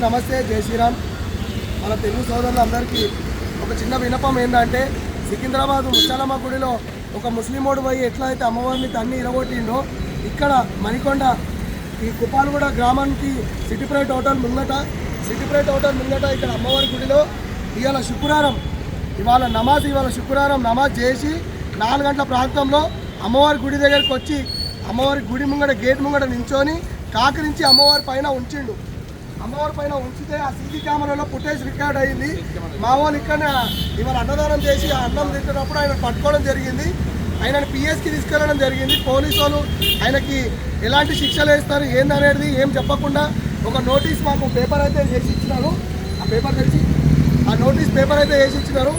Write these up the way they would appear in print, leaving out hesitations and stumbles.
నమస్తే, జై శ్రీరామ్. మన తెలుగు సోదరులందరికీ ఒక చిన్న విన్నపం ఏంటంటే, సికింద్రాబాద్ ముచ్చాలమ్మ గుడిలో ఒక ముస్లిమోడు పోయి ఎట్లయితే అమ్మవారిని తన్ని ఇరగొట్టిండో, ఇక్కడ మణికొండ ఈ కుపాలగూడ గ్రామానికి సిటీప్రైట్ హోటల్ ముంగట ఇక్కడ అమ్మవారి గుడిలో ఇవాళ శుక్రవారం నమాజ్ చేసి 4 గంటల ప్రాంతంలో అమ్మవారి గుడి దగ్గరికి వచ్చి అమ్మవారి గుడి ముంగట గేట్ ముంగట నించొని కాకరించి అమ్మవారి పైన ఉంచిండు. అమ్మవారి పైన ఉంచితే ఆ సీసీ కెమెరాలో ఫుటేజ్ రికార్డ్ అయింది. మా వాళ్ళు ఇక్కడ ఇవాళ అన్నదానం చేసి ఆ అన్నం తింటున్నప్పుడు ఆయన పట్టుకోవడం జరిగింది. ఆయనని పిఎస్కి తీసుకెళ్ళడం జరిగింది. పోలీసు వాళ్ళు ఆయనకి ఎలాంటి శిక్షలు వేస్తారు ఏందనేది ఏం చెప్పకుండా ఒక నోటీస్ మాకు పేపర్ అయితే వేసి ఇచ్చినారు. ఆ నోటీస్ పేపర్ అయితే వేసి ఇచ్చినారు.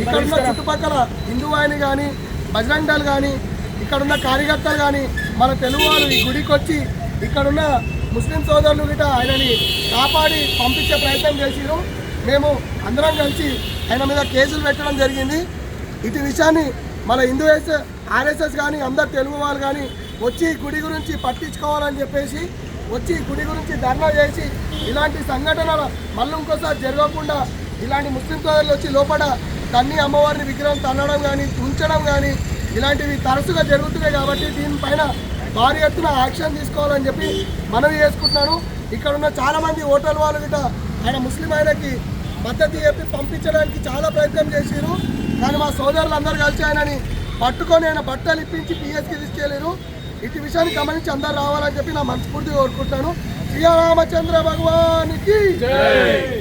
ఇక్కడున్న చుట్టుపక్కల హిందూ ఆయన కానీ బజరంగ్ దళ్ కానీ ఇక్కడున్న కార్యకర్తలు కానీ మన తెలుగు వాళ్ళు ఈ గుడికి వచ్చి ఇక్కడున్న ముస్లిం సోదరులు గిట ఆయనని కాపాడి పంపించే ప్రయత్నం చేసిరు. మేము అందరం కలిసి ఆయన మీద కేసులు పెట్టడం జరిగింది. ఇటు విషయాన్ని మన హిందూ ఆర్ఎస్ఎస్ కానీ అందరు తెలుగు వాళ్ళు కానీ వచ్చి గుడి గురించి పట్టించుకోవాలని చెప్పేసి వచ్చి గుడి గురించి ధర్నా చేసి ఇలాంటి సంఘటనలు మళ్ళీ ఇంకోసారి జరగకుండా ఇలాంటి ముస్లిం సోదరులు వచ్చి లోపల తన్ని అమ్మవారిని విగ్రహం తన్నడం కానీ ఉంచడం కానీ ఇలాంటివి తరచుగా జరుగుతున్నాయి. కాబట్టి దీనిపైన భారీ ఎత్తున యాక్షన్ తీసుకోవాలని చెప్పి మనవి చేసుకుంటున్నాను. ఇక్కడ ఉన్న చాలామంది హోటల్ వాళ్ళు గిట్ట ఆయన ముస్లిం ఆయనకి మద్దతు చెప్పి పంపించడానికి చాలా ప్రయత్నం చేశారు. కానీ మా సోదరులు అందరూ కలిసి ఆయనని పట్టుకొని ఆయన బట్టలు ఇప్పించి పిఎస్కి తీసుకెళ్ళారు. ఇటు విషయాన్ని గమనించి అందరు రావాలని చెప్పి నా మనస్ఫూర్తిగా కోరుకుంటున్నాను. శ్రీరామచంద్ర భగవానికి జై.